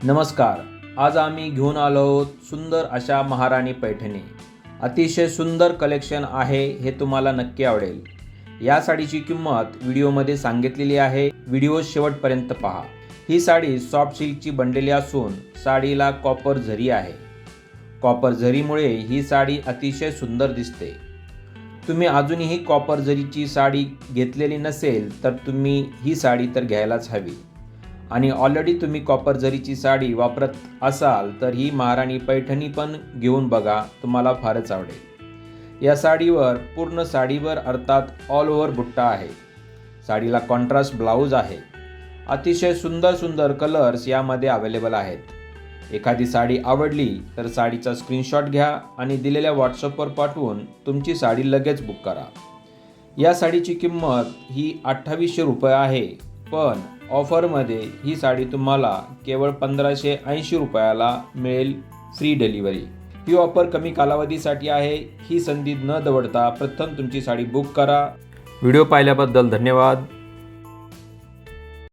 नमस्कार. आज आम्ही घेऊन आलो आहोत सुंदर अशा महाराणी पैठणी. अतिशय सुंदर कलेक्शन आहे, हे तुम्हाला नक्की आवडेल. या साडीची किंमत व्हिडिओमध्ये सांगितलेली आहे. व्हिडिओ शेवटपर्यंत पहा. ही साडी सॉफ्ट सिल्कची बनलेली असून साडीला कॉपर झरी आहे. कॉपर झरीमुळे ही साडी अतिशय सुंदर दिसते. तुम्ही अजूनही कॉपर झरीची साडी घेतलेली नसेल तर तुम्ही ही साडी तर घ्यायलाच हवी. आणि ऑलरेडी तुम्ही कॉपर जरीची साडी वापरत असाल तर ही महाराणी पैठणी पण घेऊन बघा, तुम्हाला फारच आवडेल. या साडीवर पूर्ण साडीवर अर्थात ऑल ओव्हर बुट्टा आहे. साडीला कॉन्ट्रास्ट ब्लाऊज आहे. अतिशय सुंदर सुंदर कलर्स यामध्ये अवेलेबल आहेत. एखादी साडी आवडली तर साडीचा स्क्रीनशॉट घ्या आणि दिलेल्या व्हॉट्सअपवर पाठवून तुमची साडी लगेच बुक करा. या साडीची किंमत ही 2800 रुपये आहे, पण ऑफरमध्ये ही साडी तुम्हाला केवळ 1580 रुपयाला मिळेल, फ्री डिलिव्हरी. ही ऑफर कमी कालावधीसाठी आहे. ही संधी न दवडता प्रथम तुमची साडी बुक करा. व्हिडिओ पाहिल्याबद्दल धन्यवाद.